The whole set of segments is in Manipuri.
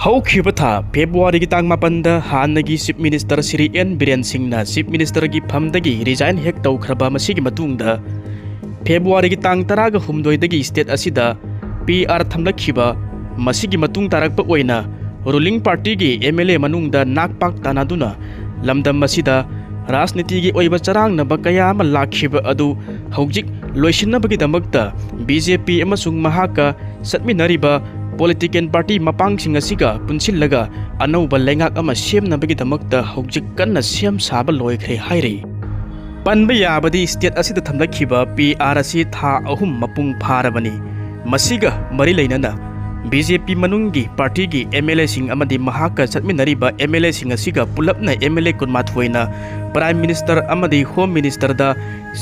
ꯍꯧꯈꯤꯕ ꯊꯥ ꯐꯦꯕ꯭ꯔꯨꯋꯥꯔꯤꯒꯤ ꯇꯥꯡ 8ꯗ ꯍꯥꯟꯅꯒꯤ chief minister Shri N Biren ꯁꯤꯡꯅ ꯆꯤꯞ ꯃꯤꯅꯤꯁꯇꯔꯒꯤ ꯐꯝꯗꯒꯤ ꯔꯤꯖꯥꯏꯟ ꯍꯦꯛ ꯇꯧꯈ꯭ꯔꯕ ꯃꯁꯤꯒꯤ ꯃꯇꯨꯡꯗ ꯐꯦꯕ꯭ꯔꯨꯋꯥꯔꯤꯒꯤ ꯇꯥꯡ 12 ꯁ꯭ꯇꯦꯠ ꯑꯁꯤꯗ PR ꯊꯝꯂꯛꯈꯤꯕ ꯃꯁꯤꯒꯤ ꯃꯇꯨꯡ ꯇꯥꯔꯛꯄ ꯑꯣꯏꯅ ꯔꯨꯂꯤꯡ ꯄꯥꯔꯇꯤꯒꯤ MLA ꯃꯅꯨꯡꯗ ꯅꯥꯛꯄꯥꯛ ꯇꯥꯟꯅꯗꯨꯅ ꯂꯝꯗꯝ ꯑꯁꯤꯗ ꯔꯥꯖꯅꯤꯇꯤꯒꯤ ꯑꯣꯏꯕ ꯆꯔꯥꯡꯅꯕ ꯀꯌꯥ ꯑꯃ ꯂꯥꯛꯈꯤꯕ ꯑꯗꯨ ꯍꯧꯖꯤꯛ ꯂꯣꯏꯁꯤꯟꯅꯕꯒꯤꯗꯃꯛꯇ BJP ꯑꯃꯁꯨꯡ ꯃꯍꯥꯛꯀ ꯆꯠꯃꯤꯟꯅꯔꯤꯕ ꯄꯣꯂꯤꯇꯤꯀꯦꯜ ꯄꯥꯔꯇꯤ ꯃꯄꯥꯡꯁꯤꯡ ꯑꯁꯤꯒ ꯄꯨꯟꯁꯤꯜꯂꯒ ꯑꯅꯧꯕ ꯂꯩꯉꯥꯛ ꯑꯃ ꯁꯦꯝꯅꯕꯒꯤꯗꯃꯛꯇ ꯍꯧꯖꯤꯛ ꯀꯟꯅ ꯁꯦꯝ ꯁꯥꯕ ꯂꯣꯏꯈ꯭ꯔꯦ ꯍꯥꯏꯔꯤ꯫ ꯄꯟꯕ ꯌꯥꯕꯗꯤ ꯁ꯭ꯇꯦꯠ ꯑꯁꯤꯗ ꯊꯝꯂꯛꯈꯤꯕ PR ꯑꯁꯤ ꯊꯥ 3 ꯃꯄꯨꯡ ꯐꯥꯔꯕꯅꯤ꯫ ꯃꯁꯤꯒ ꯃꯔꯤ ꯂꯩꯅꯅ BJP ꯃꯅꯨꯡꯒꯤ ꯄꯥꯔꯇꯤꯒꯤ MLAꯁꯤꯡ ꯑꯃꯗꯤ ꯃꯍꯥꯛꯀ ꯆꯠꯃꯤꯟꯅꯔꯤꯕ MLAꯁꯤꯡ ꯑꯁꯤꯒ ꯄꯨꯂꯞꯅ MLA 12ꯅ ꯄ꯭ꯔꯥꯏꯝ ꯃꯤꯅꯤꯁꯇꯔ ꯑꯃꯗꯤ ꯍꯣꯝ ꯃꯤꯅꯤꯁꯇꯔꯗ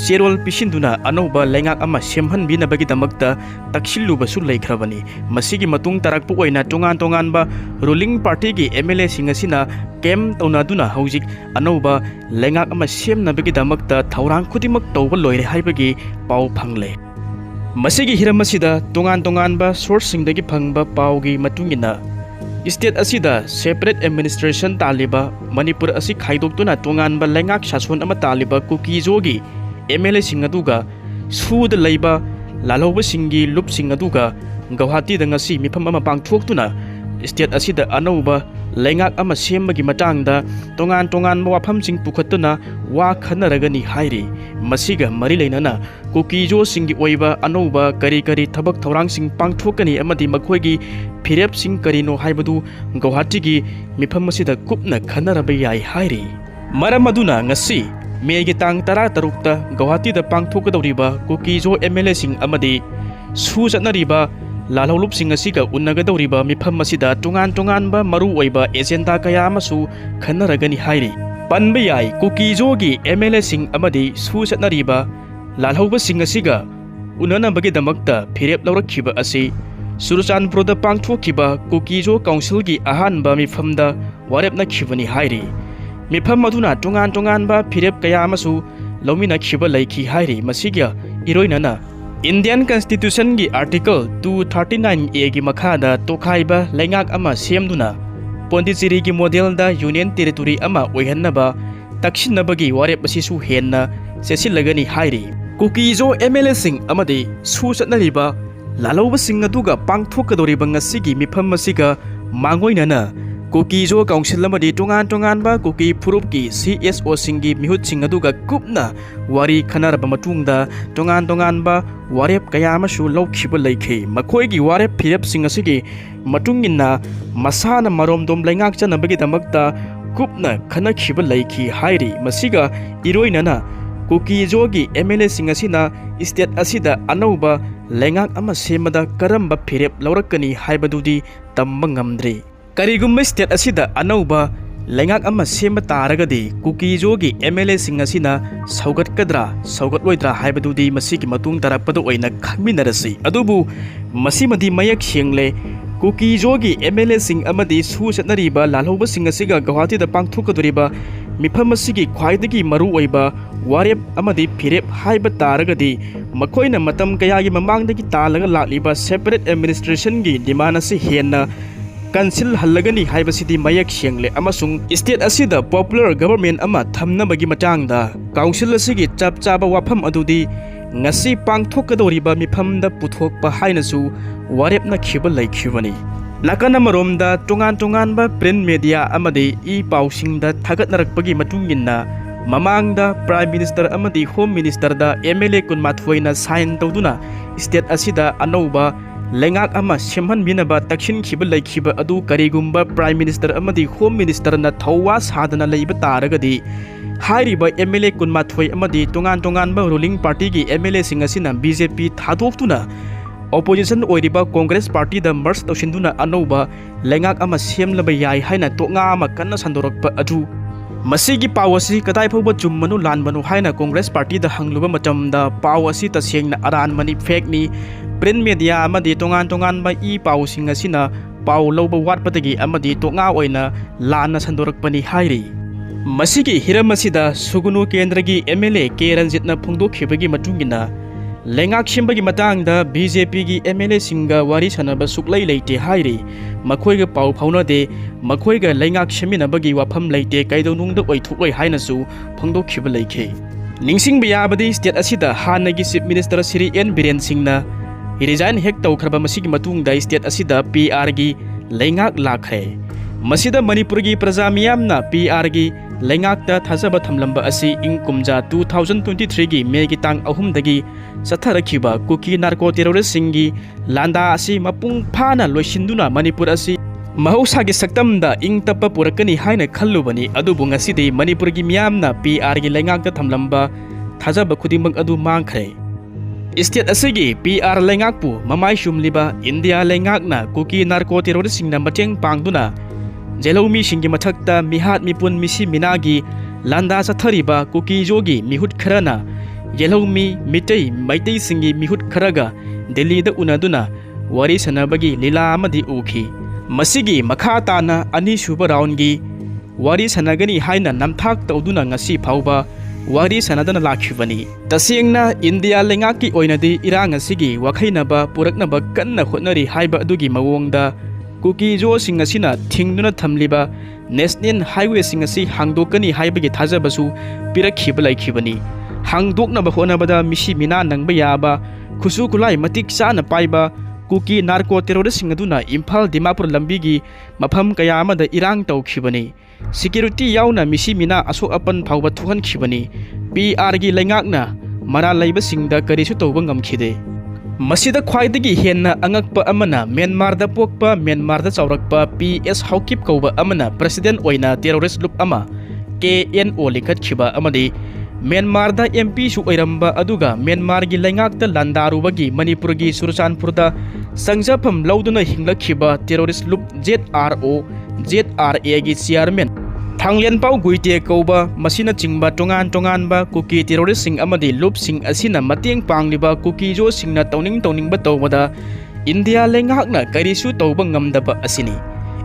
ꯆꯦꯔꯣꯜ ꯄꯤꯁꯤꯟꯗꯨꯅ ꯑꯅꯧꯕ ꯂꯩꯉꯥꯛ ꯑꯃ ꯁꯦꯝꯍꯟꯕꯤꯅꯕꯒꯤꯗꯃꯛꯇ ꯇꯛꯁꯤꯜꯂꯨꯕꯁꯨ ꯂꯩꯈ꯭ꯔꯕꯅꯤ꯫ ꯃꯁꯤꯒꯤ ꯃꯇꯨꯡ ꯇꯥꯔꯛꯄ ꯑꯣꯏꯅ ꯇꯣꯉꯥꯟꯕ ꯔꯨꯂꯤꯡ ꯄꯥꯔꯇꯤꯒꯤ MLAꯁꯤꯡ ꯑꯁꯤꯅ ꯀꯦꯝ ꯇꯧꯅꯗꯨꯅ ꯍꯧꯖꯤꯛ ꯑꯅꯧꯕ ꯂꯩꯉꯥꯛ ꯑꯃ ꯁꯦꯝꯅꯕꯒꯤꯗꯃꯛꯇ ꯊꯧꯔꯥꯡ ꯈꯨꯗꯤꯡꯃꯛ ꯇꯧꯕ ꯂꯣꯏꯔꯦ ꯍꯥꯏꯕꯒꯤ ꯄꯥꯎ ꯐꯪꯂꯦ꯫ ꯃꯁꯤꯒꯤ ꯍꯤꯔꯝ ꯑꯁꯤꯗ ꯇꯣꯉꯥꯟꯕ ꯁꯣꯔꯁꯁꯤꯡꯗꯒꯤ ꯐꯪꯕ ꯄꯥꯎꯒꯤ ꯃꯇꯨꯡꯏꯟꯅ ꯁ꯭ꯇꯦꯠ ꯑꯁꯤꯗ ꯁꯦꯄꯔꯦꯠ ꯑꯦꯗꯃꯤꯅꯤꯁꯇ꯭ꯔꯦꯁꯟ ꯇꯥꯜꯂꯤꯕ ꯃꯅꯤꯄꯨꯔ ꯑꯁꯤ ꯈꯥꯏꯗꯣꯛꯇꯨꯅ ꯇꯣꯉꯥꯟꯕ ꯂꯩꯉꯥꯛ ꯁꯥꯁꯣꯟ ꯑꯃ ꯇꯥꯜꯂꯤꯕ ꯀꯨꯀꯤꯖꯣꯒꯤ MLAꯁꯤꯡ ꯑꯗꯨꯒ ꯁꯨꯗ ꯂꯩꯕ ꯂꯥꯜꯍꯧꯕꯁꯤꯡꯒꯤ ꯂꯨꯞꯁꯤꯡ ꯑꯗꯨꯒ ꯒꯧꯍꯥꯇꯤꯗ ꯉꯁꯤ ꯃꯤꯐꯝ ꯑꯃ ꯄꯥꯡꯊꯣꯛꯇꯨꯅ ꯁ꯭ꯇꯦꯠ ꯑꯁꯤꯗ ꯑꯅꯧꯕ ꯂꯩꯉꯥꯛ ꯑꯃ ꯁꯦꯝꯕꯒꯤ ꯃꯇꯥꯡꯗ ꯇꯣꯉꯥꯟꯕ ꯋꯥꯐꯝꯁꯤꯡ ꯄꯨꯈꯠꯇꯨꯅ ꯋꯥ ꯈꯟꯅꯔꯒꯅꯤ ꯍꯥꯏꯔꯤ꯫ ꯃꯁꯤꯒ ꯃꯔꯤ ꯂꯩꯅꯅ ꯀꯨꯀꯤꯖꯣꯁꯤꯡꯒꯤ ꯑꯣꯏꯕ ꯑꯅꯧꯕ ꯀꯔꯤ ꯊꯕꯛ ꯊꯧꯔꯥꯡꯁꯤꯡ ꯄꯥꯡꯊꯣꯛꯀꯅꯤ ꯑꯃꯗꯤ ꯃꯈꯣꯏꯒꯤ ꯐꯤꯔꯦꯞꯁꯤꯡ ꯀꯔꯤꯅꯣ ꯍꯥꯏꯕꯗꯨ ꯒꯧꯍꯥꯇꯤꯒꯤ ꯃꯤꯐꯝ ꯑꯁꯤꯗ ꯀꯨꯞꯅ ꯈꯟꯅꯔꯕ ꯌꯥꯏ ꯍꯥꯏꯔꯤ꯫ ꯃꯔꯝ ꯑꯗꯨꯅꯉꯁꯤ ꯃꯦꯒꯤ ꯇꯥꯡ 16ꯗ ꯒꯧꯍꯥꯇꯤꯗ ꯄꯥꯡꯊꯣꯛꯀꯗꯧꯔꯤꯕ ꯀꯨꯀꯤꯖꯣ MLAꯁꯤꯡ ꯑꯃꯗꯤ ꯁꯨ ꯆꯠꯅꯔꯤꯕ ꯂꯥꯜꯍꯧꯂꯨꯞꯁꯤꯡ ꯑꯁꯤꯒ ꯎꯟꯅꯒꯗꯧꯔꯤꯕ ꯃꯤꯐꯝ ꯑꯁꯤꯗ ꯇꯣꯉꯥꯟꯕ ꯃꯔꯨꯑꯣꯏꯕ ꯑꯦꯖꯦꯟꯗꯥ ꯀꯌꯥ ꯑꯃꯁꯨ ꯈꯟꯅꯔꯒꯅꯤ ꯍꯥꯏꯔꯤ꯫ ꯄꯟꯕ ꯌꯥꯏ ꯀꯨꯀꯤꯖꯣꯒꯤ MLAꯁꯤꯡ ꯑꯃꯗꯤ ꯁꯨ ꯆꯠꯅꯔꯤꯕ ꯂꯥꯜꯍꯧꯕꯁꯤꯡ ꯑꯁꯤꯒ ꯎꯅꯅꯕꯒꯤꯗꯃꯛꯇ ꯐꯤꯔꯦꯞ ꯂꯧꯔꯛꯈꯤꯕ ꯑꯁꯤ ꯆꯨꯔꯆꯥꯟꯄꯨꯔꯗ ꯄꯥꯡꯊꯣꯛꯈꯤꯕ ꯀꯨꯀꯤꯖꯣ ꯀꯥꯎꯟꯁꯤꯜꯒꯤ ꯑꯍꯥꯟꯕ ꯃꯤꯐꯝꯗ ꯋꯥꯔꯦꯞꯅꯈꯤꯕꯅꯤ ꯍꯥꯏꯔꯤ꯫ ꯃꯤꯐꯝ ꯑꯗꯨꯅ ꯇꯣꯉꯥꯟꯕ ꯐꯤꯔꯦꯞ ꯀꯌꯥ ꯑꯃꯁꯨ ꯂꯧꯃꯤꯟꯅꯈꯤꯕ ꯂꯩꯈꯤ ꯍꯥꯏꯔꯤ꯫ ꯃꯁꯤꯒ ꯏꯔꯣꯏꯅꯅ ꯏꯟꯗꯤꯌꯟ ꯀꯟꯁꯇꯤꯇ꯭ꯌꯨꯁꯟꯒꯤ ꯑꯥꯔꯇꯤꯀꯜ 239A ꯒꯤ ꯃꯈꯥꯗ ꯇꯣꯈꯥꯏꯕ ꯂꯩꯉꯥꯛ ꯑꯃ ꯁꯦꯝꯗꯨꯅ ꯄꯣꯟꯗꯤꯆꯦꯔꯤꯒꯤ ꯃꯣꯗꯦꯜꯗ ꯌꯨꯅꯤꯌꯟ ꯇꯦꯔꯤꯇꯣꯔꯤ ꯑꯃ ꯑꯣꯏꯍꯟꯅꯕ ꯇꯛꯁꯤꯟꯅꯕꯒꯤ ꯋꯥꯔꯦꯞ ꯑꯁꯤꯁꯨ ꯍꯦꯟꯅ ꯆꯦꯠꯁꯤꯜꯂꯒꯅꯤ ꯍꯥꯏꯔꯤ꯫ ꯀꯨꯀꯤꯖꯣ MLAꯁꯤꯡ ꯑꯃꯗꯤ ꯁꯨ ꯆꯠꯅꯔꯤꯕ ꯂꯥꯜꯍꯧꯕꯁꯤꯡ ꯑꯗꯨꯒ ꯄꯥꯡꯊꯣꯛꯀꯗꯧꯔꯤꯕ ꯉꯁꯤꯒꯤ ꯃꯤꯐꯝ ꯑꯁꯤꯒ ꯃꯥꯡꯑꯣꯏꯅꯅ ꯀꯨꯀꯤꯖꯣ ꯀꯥꯎꯟꯁꯤꯜ ꯑꯃꯗꯤ ꯇꯣꯉꯥꯟꯕ ꯀꯨꯀꯤ ꯐꯨꯔꯨꯞꯀꯤ CSOꯁꯤꯡꯒꯤ ꯃꯤꯍꯨꯠꯁꯤꯡ ꯑꯗꯨꯒ ꯀꯨꯞꯅ ꯋꯥꯔꯤ ꯈꯟꯅꯔꯕ ꯃꯇꯨꯡꯗ ꯇꯣꯉꯥꯟꯕ ꯋꯥꯔꯦꯞꯀꯌꯥ ꯑꯃꯁꯨ ꯂꯧꯈꯤꯕ ꯂꯩꯈꯤ꯫ ꯃꯈꯣꯏꯒꯤ ꯋꯥꯔꯦꯞ ꯐꯤꯔꯦꯞꯁꯤꯡ ꯑꯁꯤꯒꯤ ꯃꯇꯨꯡꯏꯟꯅ ꯃꯁꯥꯅ ꯃꯔꯣꯝꯗꯣꯝ ꯂꯩꯉꯥꯛꯆꯅꯕꯒꯤꯗꯃꯛꯇ ꯀꯨꯞꯅ ꯈꯟꯅꯈꯤꯕ ꯂꯩꯈꯤ ꯍꯥꯏꯔꯤ꯫ ꯃꯁꯤꯒ ꯏꯔꯣꯏꯅꯅ ꯀꯨꯀꯤꯖꯣꯒꯤ MLAꯁꯤꯡ ꯑꯁꯤꯅ ꯁ꯭ꯇꯦꯠ ꯑꯁꯤꯗ ꯑꯅꯧꯕ ꯂꯩꯉꯥꯛ ꯑꯃ ꯁꯦꯝꯕꯗ ꯀꯔꯝꯕ ꯐꯤꯔꯦꯞ ꯂꯧꯔꯛꯀꯅꯤ ꯍꯥꯏꯕꯗꯨꯗꯤ ꯇꯝꯕ ꯉꯝꯗ꯭ꯔꯤ꯫ ꯀꯔꯤꯒꯨꯝꯕ ꯁ꯭ꯇꯦꯠ ꯑꯁꯤꯗ ꯑꯅꯧꯕ ꯂꯩꯉꯥꯛ ꯑꯃ ꯁꯦꯝꯕ ꯇꯥꯔꯒꯗꯤ ꯀꯨꯀꯤꯖꯣꯒꯤ MLAꯁꯤꯡ ꯑꯁꯤꯅ ꯁꯧꯒꯠꯀꯗ꯭ꯔꯥ ꯁꯧꯒꯠꯂꯣꯏꯗ꯭ꯔꯥ ꯍꯥꯏꯕꯗꯨꯗꯤ ꯃꯁꯤꯒꯤ ꯃꯇꯨꯡ ꯇꯥꯔꯛꯄꯗ ꯑꯣꯏꯅ ꯈꯪꯃꯤꯟꯅꯔꯁꯤ꯫ ꯑꯗꯨꯕꯨ ꯃꯁꯤꯃꯗꯤ ꯃꯌꯦꯛ ꯁꯦꯡꯂꯦ ꯀꯨꯀꯤꯖꯣꯒꯤ MLAꯁꯤꯡ ꯑꯃꯗꯤ ꯁꯨ ꯆꯠꯅꯔꯤꯕ ꯂꯥꯜꯍꯧꯕꯁꯤꯡ ꯑꯁꯤꯒ ꯒꯧꯍꯥꯇꯤꯗ ꯄꯥꯡꯊꯣꯛꯀꯗꯧꯔꯤꯕ ꯃꯤꯐꯝ ꯑꯁꯤꯒꯤ ꯈ꯭ꯋꯥꯏꯗꯒꯤ ꯃꯔꯨꯑꯣꯏꯕ ꯋꯥꯔꯦꯞ ꯑꯃꯗꯤ ꯐꯤꯔꯦꯞ ꯍꯥꯏꯕ ꯇꯥꯔꯒꯗꯤ ꯃꯈꯣꯏꯅ ꯃꯇꯝ ꯀꯌꯥꯒꯤ ꯃꯃꯥꯡꯗꯒꯤ ꯇꯥꯜꯂꯒ ꯂꯥꯛꯂꯤꯕ ꯁꯦꯄꯔꯦꯠ ꯑꯦꯗꯃꯤꯅꯤꯁꯇ꯭ꯔꯦꯁꯟꯒꯤ ꯗꯤꯃꯥꯟ ꯑꯁꯤ ꯍꯦꯟꯅ ꯀꯟꯁꯤꯜꯍꯜꯂꯒꯅꯤ ꯍꯥꯏꯕꯁꯤꯗꯤ ꯃꯌꯦꯛ ꯁꯦꯡꯂꯦ ꯑꯃꯁꯨꯡ ꯁ꯭ꯇꯦꯠ ꯑꯁꯤꯗ ꯄꯣꯄꯨꯂꯔ ꯒꯚꯔꯟꯃꯦꯟꯠ ꯑꯃ ꯊꯝꯅꯕꯒꯤ ꯃꯇꯥꯡꯗ ꯀꯥꯎꯟꯁꯤꯜ ꯑꯁꯤꯒꯤ ꯆꯞ ꯆꯥꯕ ꯋꯥꯐꯝ ꯑꯗꯨꯗꯤ ꯉꯁꯤ ꯄꯥꯡꯊꯣꯛꯀꯗꯧꯔꯤꯕ ꯃꯤꯐꯝꯗ ꯄꯨꯊꯣꯛꯄ ꯍꯥꯏꯅꯁꯨ ꯋꯥꯔꯦꯞꯅꯈꯤꯕ ꯂꯩꯈꯤꯕꯅꯤ꯫ ꯅꯥꯀꯟ ꯑꯃꯔꯣꯝꯗ ꯇꯣꯉꯥꯟꯕ ꯄ꯭ꯔꯤꯟꯠ ꯃꯦꯗꯤꯌꯥ ꯑꯃꯗꯤ ꯄꯥꯎꯁꯤꯡꯗ ꯊꯥꯒꯠꯅꯔꯛꯄꯒꯤ ꯃꯇꯨꯡꯏꯟꯅ ꯃꯃꯥꯡꯗ ꯄ꯭ꯔꯥꯏꯝ ꯃꯤꯅꯤꯁꯇꯔ ꯑꯃꯗꯤ ꯍꯣꯝ ꯃꯤꯅꯤꯁꯇꯔꯗ MLA 12ꯅ ꯁꯥꯏꯟ ꯇꯧꯗꯨꯅ ꯁ꯭ꯇꯦꯠ ꯑꯁꯤꯗ ꯑꯅꯧꯕ ꯂꯩꯉꯥꯛ ꯑꯃ ꯁꯦꯝꯍꯟꯕꯤꯅꯕ ꯇꯛꯁꯤꯟꯈꯤꯕ ꯂꯩꯈꯤꯕ ꯑꯗꯨ ꯀꯔꯤꯒꯨꯝꯕ ꯄ꯭ꯔꯥꯏꯝ ꯃꯤꯅꯤꯁꯇꯔ ꯑꯃꯗꯤ ꯍꯣꯝ ꯃꯤꯅꯤꯁꯇꯔꯅ ꯊꯧꯋꯥ ꯁꯥꯗꯅ ꯂꯩꯕ ꯇꯥꯔꯒꯗꯤ ꯍꯥꯏꯔꯤꯕ MLA 12 ꯑꯃꯗꯤ ꯇꯣꯉꯥꯟꯕ ꯔꯨꯂꯤꯡ ꯄꯥꯔꯇꯤꯒꯤ MLAꯁꯤꯡ ꯑꯁꯤꯅ BJP ꯊꯥꯗꯣꯛꯇꯨꯅ ꯑꯣꯄꯣꯖꯤꯁꯟ ꯑꯣꯏꯔꯤꯕ ꯀꯣꯡꯒ꯭ꯔꯦꯁ ꯄꯥꯔꯇꯤꯗ ꯃꯔꯖ ꯇꯧꯁꯤꯟꯗꯨꯅ ꯑꯅꯧꯕ ꯂꯩꯉꯥꯛ ꯑꯃ ꯁꯦꯝꯂꯕ ꯌꯥꯏ ꯍꯥꯏꯅ ꯇꯣꯛꯉꯥ ꯑꯃ ꯀꯟꯅ ꯁꯟꯗꯣꯔꯛꯄ ꯑꯗꯨ ꯃꯁꯤꯒꯤ ꯄꯥꯎ ꯑꯁꯤ ꯀꯗꯥꯏ ꯐꯥꯎꯕ ꯆꯨꯝꯕꯅꯣ ꯂꯥꯟꯕꯅꯣ ꯍꯥꯏꯅ ꯀꯣꯡꯒ꯭ꯔꯦꯁ ꯄꯥꯔꯇꯤꯗ ꯍꯪꯂꯨꯕ ꯃꯇꯝꯗ ꯄꯥꯎ ꯑꯁꯤ ꯇꯁꯦꯡꯅ ꯑꯔꯥꯟꯕꯅꯤ ꯐꯦꯛꯅꯤ ꯄ꯭ꯔꯤꯟꯠ ꯃꯦꯗꯤꯌꯥ ꯑꯃꯗꯤ ꯇꯣꯉꯥꯟꯕ ꯄꯥꯎꯁꯤꯡ ꯑꯁꯤꯅ ꯄꯥꯎ ꯂꯧꯕ ꯋꯥꯠꯄꯗꯒꯤ ꯑꯃꯗꯤ ꯇꯣꯛꯉꯥ ꯑꯣꯏꯅ ꯂꯥꯟꯅ ꯁꯟꯗꯣꯔꯛꯄꯅꯤ ꯍꯥꯏꯔꯤ꯫ ꯃꯁꯤꯒꯤ ꯍꯤꯔꯝ ꯑꯁꯤꯗ ꯁꯨꯒꯨꯅꯨ ꯀꯦꯟꯗ꯭ꯔꯒꯤ MLA K ꯔꯟꯖꯤꯠꯅ ꯐꯣꯡꯗꯣꯛꯈꯤꯕꯒꯤ ꯃꯇꯨꯡꯏꯟꯅ Lengak simbagi matangda BJP gi MLA singa wari sanaba suklai leite hairi makhoiga pau phaunade makhoiga lengak seminabagi wafam leite kaidonungda oithukoi hainasu phangdokhiba leikhe ningsing biyabadi state asida hanagi chief minister Sri N Biren Singna resign hek tawkhraba masigi matungda state asida PR gi lengak lakhre masida Manipur gi praja miyamna PR gi lengakta thajaba thamlamba asi ingkumja 2023 gi megi tang ahum dagi satharakhiba KUKI narco terrorist singi landa asi mapung phana loisinduna Manipur asi mahosagi saktamda ingtapa purakani haina khallubani adubu ngasidi Manipur gi miyamna PR gi lengakta thamlamba thajaba khudimang adu mangkhre state asigi PR lengakpu mamai shumliba India lengakna KUKI narco terrorist singna mateng pangduna Jelomi singi mathakta mihat mipun misi minagi landa sathariba KUKI jogi mihut kharana Jelomi mitei maitei singi mihut kharaga Delhi da unaduna wari sanabagi lila amadi ukhi masigi makhata na ani suba round gi wari sanagani haina namthak tawduna ngasi phauba wari sanadana lakhibani tasingna India lengaki oinadi irang asigi wakhainaba puraknaba kanna khotnari haiba adugi mawongda KUKI jo sing asina thingduna thamliba national highway sing asi hangdokani haibagi thajabasu pirakhiba laikhibani hangdoknaba honabada misi mina nangba yaba khusu kulai matik sana paiba KUKI narco terrorist sing aduna Imphal Dimapur lambigi mafam kaya amada irang tawkhibani security yauna misi mina asok apan phawba thuhan khibani PR gi lengakna mara laiba singda karisu tawba ngamkhide masida khwaidagi henna angakpa amana Myanmar da pokpa Myanmar da chaurakpa PS Haukip kauba amana president oina terrorist loop ama KNO likhat khiba amadi Myanmar da MP su oiramba aduga Myanmar gi lengakta landarubagi Manipur gi Surchanpur da sangjapam lauduna hinglakhiba terrorist loop ZRA gi chairman Thanglen pau guite kauba masina chingba tongan ba KUKI terrorist sing amadi loop sing asina mateng pangliba KUKI jo singna tawning ba tawbada India lengakna karisu tawba ngamdaba asini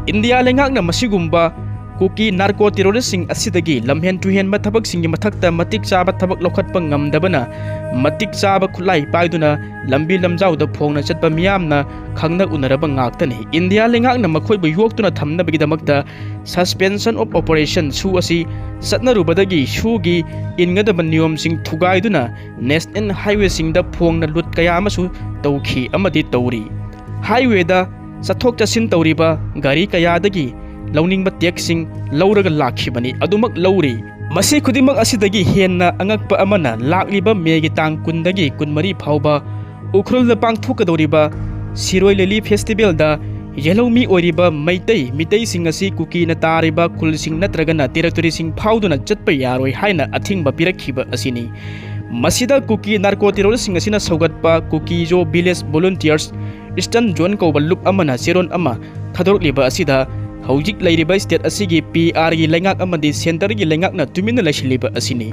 India lengakna masigumba KUKI narco terrorist sing asidagi lamhen tuhen ba thabak singi mathakta matik chaba thabak lokhatpa ngamdabana matik chaba khulai paiduna lambi lamjau da phongna chatpa miyamna khangna unaraba ngaktani India lengakna makhoiba yoktuna thamnabagi damakta suspension of operation su asi satnarubadagi sugi ingadaba niyom sing thugaiduna national highway sing da phongna lut kaya amasu tawkhi amadi tawri highway da sathok chasin tawriba gari kaya dagi launing ba taxing lauraga lakhibani adumak lauri masi khudimak asidagi henna angakpa amana lakliba megi tang kundagi kunmari phauba ukhrul da pangthukadoriba Siroi Lili festival da Yelomi oiriba mitei sing asi KUKI na tariba khul sing natragana territory sing phauduna chatpa yaroi haina athingba pirakhiba asini masida KUKI narco terrorist sing asina saugatpa KUKI jo village volunteers eastern zone ko balup amana seron ama thadorliba asida hojik lairiba state asigi PR gi lengak amadi center gi lengak na tumina laisiliba asini